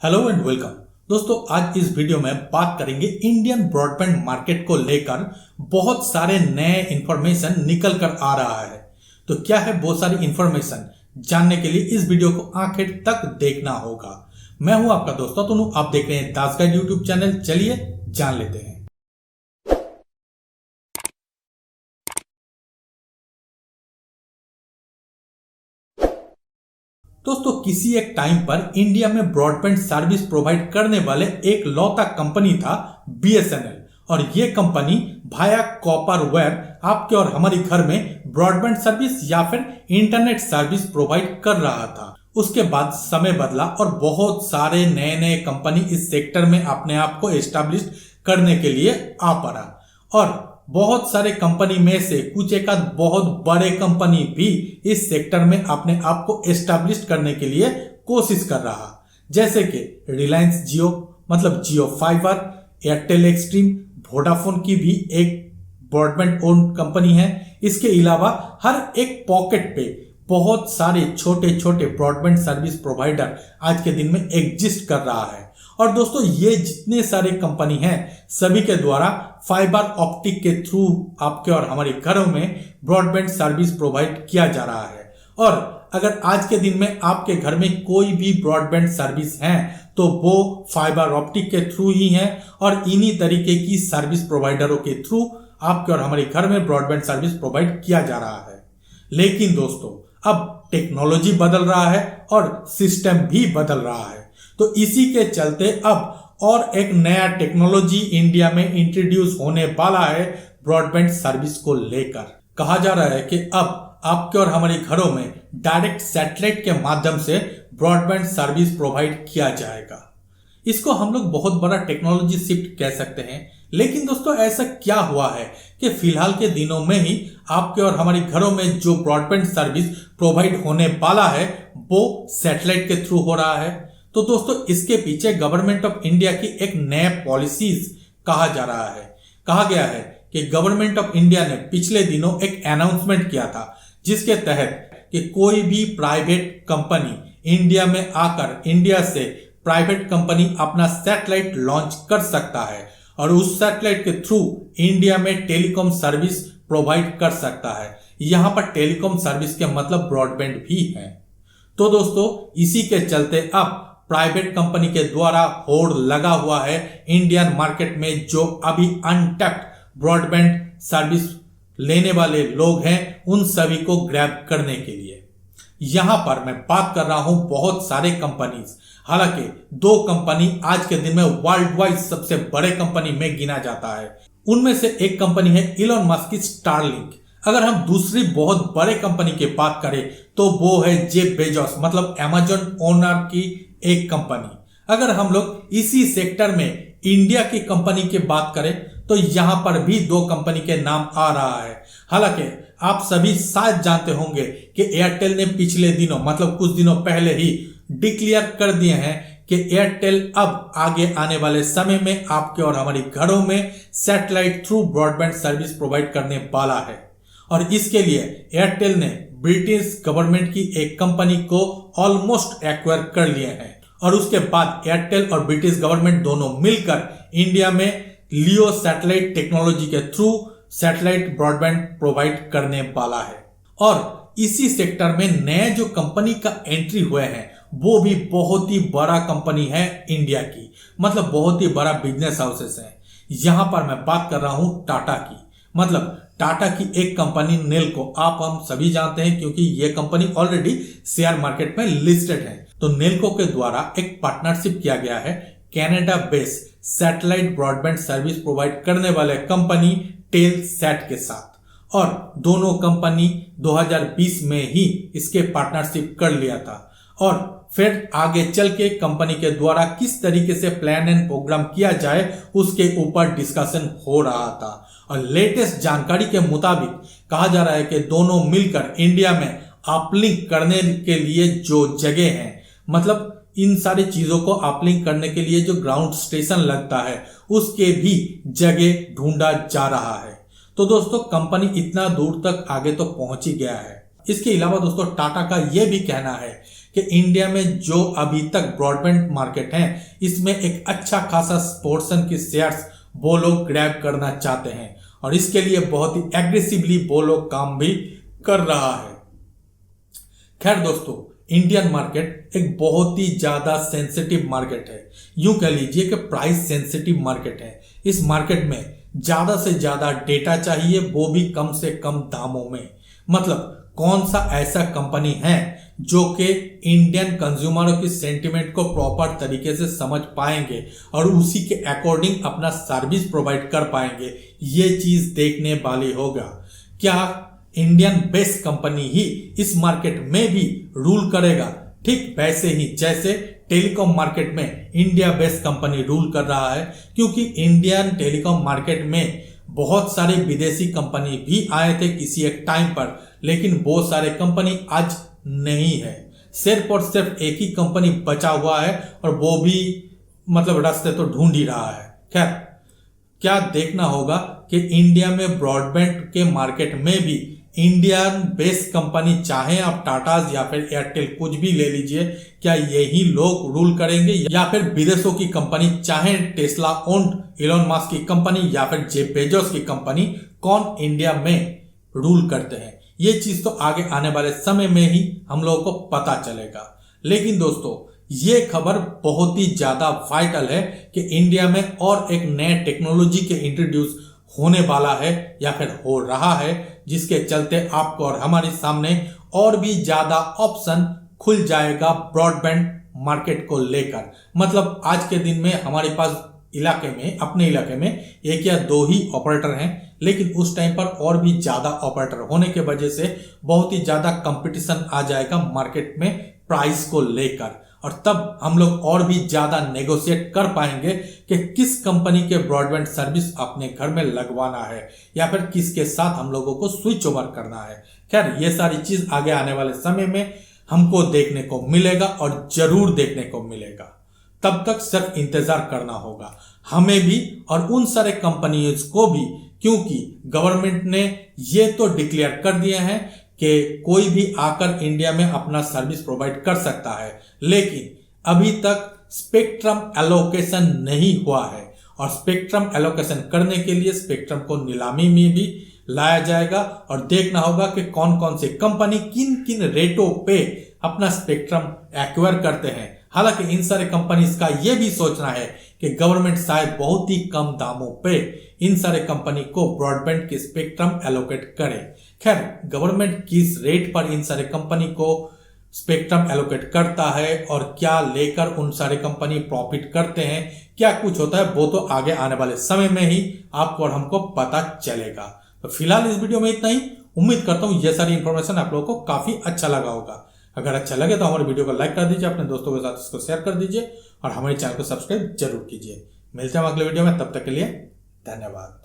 Hello and welcome दोस्तों। आज इस वीडियो में बात करेंगे इंडियन ब्रॉडबैंड मार्केट को लेकर बहुत सारे नए इंफॉर्मेशन निकल कर आ रहा है। तो क्या है वो सारी इंफॉर्मेशन, जानने के लिए इस वीडियो को आखिर तक देखना होगा। मैं हूं आपका दोस्त तनु, आप देख रहे हैं दास गाइड यूट्यूब चैनल। चलिए जान लेते हैं। दोस्तों, किसी एक टाइम पर इंडिया में ब्रॉडबैंड सर्विस प्रोवाइड करने वाले एक लौता कंपनी था BSNL, और ये कंपनी भाया कॉपर वायर आपके और हमारे घर में ब्रॉडबैंड सर्विस या फिर इंटरनेट सर्विस प्रोवाइड कर रहा था। उसके बाद समय बदला और बहुत सारे नए नए कंपनी इस सेक्टर में अपने आप को एस्टैब्लिश करने के लिए आ पड़ा, और बहुत सारे कंपनी में से कुछ एक आध बहुत बड़े कंपनी भी इस सेक्टर में अपने आप को एस्टैब्लिश करने के लिए कोशिश कर रहा, जैसे कि रिलायंस जियो मतलब जियो फाइबर, एयरटेल एक्सट्रीम, वोडाफोन की भी एक ब्रॉडबैंड ओन कंपनी है। इसके अलावा हर एक पॉकेट पे बहुत सारे छोटे छोटे ब्रॉडबैंड सर्विस प्रोवाइडर आज के दिन में एग्जिस्ट कर रहा है। और दोस्तों, ये जितने सारे कंपनी हैं सभी के द्वारा फाइबर ऑप्टिक के थ्रू आपके और हमारे घरों में ब्रॉडबैंड सर्विस प्रोवाइड किया जा रहा है। और अगर आज के दिन में आपके घर में कोई भी ब्रॉडबैंड सर्विस है तो वो फाइबर ऑप्टिक के थ्रू ही है, और इन्हीं तरीके की सर्विस प्रोवाइडरों के थ्रू आपके और हमारे घर में ब्रॉडबैंड सर्विस प्रोवाइड किया जा रहा है। लेकिन दोस्तों, अब टेक्नोलॉजी बदल रहा है और सिस्टम भी बदल रहा है। तो इसी के चलते अब और एक नया टेक्नोलॉजी इंडिया में इंट्रोड्यूस होने वाला है ब्रॉडबैंड सर्विस को लेकर। कहा जा रहा है कि अब आपके और हमारे घरों में डायरेक्ट सैटेलाइट के माध्यम से ब्रॉडबैंड सर्विस प्रोवाइड किया जाएगा। इसको हम लोग बहुत बड़ा टेक्नोलॉजी शिफ्ट कह सकते हैं। लेकिन दोस्तों, ऐसा क्या हुआ है कि फिलहाल के दिनों में ही आपके और हमारे घरों में जो ब्रॉडबैंड सर्विस प्रोवाइड होने वाला है वो सैटेलाइट के थ्रू हो रहा है। तो दोस्तों, इसके पीछे गवर्नमेंट ऑफ इंडिया की एक नया पॉलिसीज कहा जा रहा है। कहा गया है कि गवर्नमेंट ऑफ इंडिया ने पिछले दिनों एक अनाउंसमेंट किया था, जिसके तहत कि कोई भी प्राइवेट कंपनी इंडिया में आकर इंडिया से प्राइवेट कंपनी अपना सैटेलाइट लॉन्च कर सकता है, और उस सैटेलाइट के थ्रू इंडिया में टेलीकॉम सर्विस प्रोवाइड कर सकता है। यहां पर टेलीकॉम सर्विस के मतलब ब्रॉडबैंड भी है। तो दोस्तों, इसी के चलते अब प्राइवेट कंपनी के द्वारा होड़ लगा हुआ है इंडियन मार्केट में, जो अभी अनटैप्ड ब्रॉडबैंड सर्विस लेने वाले लोग हैं उन सभी को ग्रैब करने के लिए। यहां पर मैं बात कर रहा हूं बहुत सारे कंपनीज। हालांकि दो कंपनी आज के दिन में वर्ल्ड वाइड सबसे बड़े कंपनी में गिना जाता है। उनमें से एक कंपनी है इलॉन मस्क की स्टारलिंक। अगर हम दूसरी बहुत बड़े कंपनी की बात करें तो वो है जेफ बेजोस मतलब अमेज़न ओनर की एक कंपनी। अगर हम लोग इसी सेक्टर में इंडिया की कंपनी की बात करें तो यहां पर भी दो कंपनी के नाम आ रहा है। हालांकि आप सभी शायद जानते होंगे कि एयरटेल ने पिछले दिनों मतलब कुछ दिनों पहले ही डिक्लेयर कर दिए हैं कि एयरटेल अब आगे आने वाले समय में आपके और हमारे घरों में satellite through broadband service provide करने वाला है। और इसके लिए एयरटेल ने ब्रिटिश गवर्नमेंट की एक कंपनी को ऑलमोस्ट एक्वायर कर लिए हैं, और उसके बाद एयरटेल और ब्रिटिश गवर्नमेंट दोनों मिलकर इंडिया में लियो सैटेलाइट टेक्नोलॉजी के थ्रू सैटेलाइट ब्रॉडबैंड प्रोवाइड करने वाला है। और इसी सेक्टर में नए जो कंपनी का एंट्री हुए हैं वो भी बहुत ही बड़ा कंपनी है इंडिया की, मतलब बहुत ही बड़ा बिजनेस हाउसेस है। यहां पर मैं बात कर रहा हूं टाटा की, मतलब टाटा की एक कंपनी नेल्को। आप हम सभी जानते हैं क्योंकि ये कंपनी ऑलरेडी शेयर मार्केट में लिस्टेड है। तो नेल्को के द्वारा एक पार्टनरशिप किया गया है Canada based satellite broadband service provide करने वाले कंपनी टेलसैट के साथ, और दोनों कंपनी 2020 में ही इसके पार्टनरशिप कर लिया था। और फिर आगे चल के कंपनी के द्वारा किस तरीके से प्लान एंड प्रोग्राम किया जाए उसके ऊपर डिस्कशन हो रहा था। और लेटेस्ट जानकारी के मुताबिक कहा जा रहा है कि दोनों मिलकर इंडिया में अपलिंक करने के लिए जो जगह है, मतलब इन सारी चीजों को अपलिंक करने के लिए जो ग्राउंड स्टेशन लगता है उसके भी जगह ढूंढा जा रहा है। तो दोस्तों, कंपनी इतना दूर तक आगे तो पहुंच ही गया है। इसके अलावा दोस्तों, टाटा का यह भी कहना है कि कि इंडिया में जो अभी तक ब्रॉडबैंड मार्केट है इसमें एक अच्छा खासा पोर्शन के शेयर्स वो लोग ग्रैब करना चाहते हैं और इसके लिए बहुत ही एग्रेसिवली वो लोग काम भी कर रहा है। खैर दोस्तों, इंडियन मार्केट एक बहुत ही ज्यादा सेंसिटिव मार्केट है, यूं कह लीजिए कि प्राइस सेंसिटिव मार्केट है। इस मार्केट में ज्यादा से ज्यादा डेटा चाहिए, वो भी कम से कम दामों में। मतलब कौन सा ऐसा कंपनी है जो कि इंडियन कंज्यूमरों की सेंटिमेंट को प्रॉपर तरीके से समझ पाएंगे और उसी के अकॉर्डिंग अपना सर्विस प्रोवाइड कर पाएंगे, ये चीज देखने वाली होगा। क्या इंडियन बेस्ड कंपनी ही इस मार्केट में भी रूल करेगा, ठीक वैसे ही जैसे टेलीकॉम मार्केट में इंडिया बेस्ड कंपनी रूल कर रहा है? क्योंकि इंडियन टेलीकॉम मार्केट में बहुत सारे विदेशी कंपनी भी आए थे किसी एक टाइम पर, लेकिन वो सारे कंपनी आज नहीं है। सिर्फ और सिर्फ एक ही कंपनी बचा हुआ है और वो भी मतलब रास्ते तो ढूंढ ही रहा है। खैर, क्या देखना होगा कि इंडिया में ब्रॉडबैंड के मार्केट में भी इंडियन बेस्ड कंपनी, चाहे आप टाटाज या फिर एयरटेल कुछ भी ले लीजिए, क्या यही लोग रूल करेंगे या फिर विदेशों की कंपनी, चाहे टेस्ला ओन्ड इलॉन मस्क की कंपनी या फिर जेफ बेजोस की कंपनी, कौन इंडिया में रूल करते हैं? ये चीज तो आगे आने वाले समय में ही हम लोगों को पता चलेगा। लेकिन दोस्तों, ये खबर बहुत ही ज्यादा वाइटल है कि इंडिया में और एक नए टेक्नोलॉजी के इंट्रोड्यूस होने वाला है या फिर हो रहा है, जिसके चलते आपको और हमारे सामने और भी ज्यादा ऑप्शन खुल जाएगा ब्रॉडबैंड मार्केट को लेकर। मतलब आज के दिन में हमारे पास अपने इलाके में एक या दो ही ऑपरेटर हैं, लेकिन उस टाइम पर और भी ज्यादा ऑपरेटर होने के वजह से बहुत ही ज्यादा कंपटीशन आ जाएगा मार्केट में प्राइस को लेकर, और तब हम लोग और भी ज्यादा नेगोशिएट कर पाएंगे कि किस कंपनी के ब्रॉडबैंड सर्विस अपने घर में लगवाना है या फिर किसके साथ हम लोगों को स्विच ओवर करना है। खैर, ये सारी चीज आगे आने वाले समय में हमको देखने को मिलेगा और जरूर देखने को मिलेगा। तब तक सिर्फ इंतजार करना होगा हमें भी और उन सारे कंपनियों को भी, क्योंकि गवर्नमेंट ने ये तो डिक्लेयर कर दिया है कि कोई भी आकर इंडिया में अपना सर्विस प्रोवाइड कर सकता है, लेकिन अभी तक स्पेक्ट्रम एलोकेशन नहीं हुआ है और स्पेक्ट्रम एलोकेशन करने के लिए स्पेक्ट्रम को नीलामी में भी लाया जाएगा और देखना होगा कि कौन कौन से कंपनी किन किन रेटों पे अपना स्पेक्ट्रम एक्वायर करते हैं। हालांकि इन सारे कंपनीज का यह भी सोचना है कि गवर्नमेंट शायद बहुत ही कम दामों पे इन सारे कंपनी को ब्रॉडबैंड के स्पेक्ट्रम एलोकेट करे। खैर, गवर्नमेंट किस रेट पर इन सारे कंपनी को स्पेक्ट्रम एलोकेट करता है और क्या लेकर उन सारे कंपनी प्रॉफिट करते हैं, क्या कुछ होता है, वो तो आगे आने वाले समय में ही आपको और हमको पता चलेगा। तो फिलहाल इस वीडियो में इतना ही। उम्मीद करता हूँ यह सारी इंफॉर्मेशन आप लोगों को काफी अच्छा लगा होगा। अगर अच्छा लगे तो हमारे वीडियो को लाइक कर दीजिए, अपने दोस्तों के साथ इसको शेयर कर दीजिए और हमारे चैनल को सब्सक्राइब जरूर कीजिए। मिलते हैं अगले वीडियो में, तब तक के लिए धन्यवाद।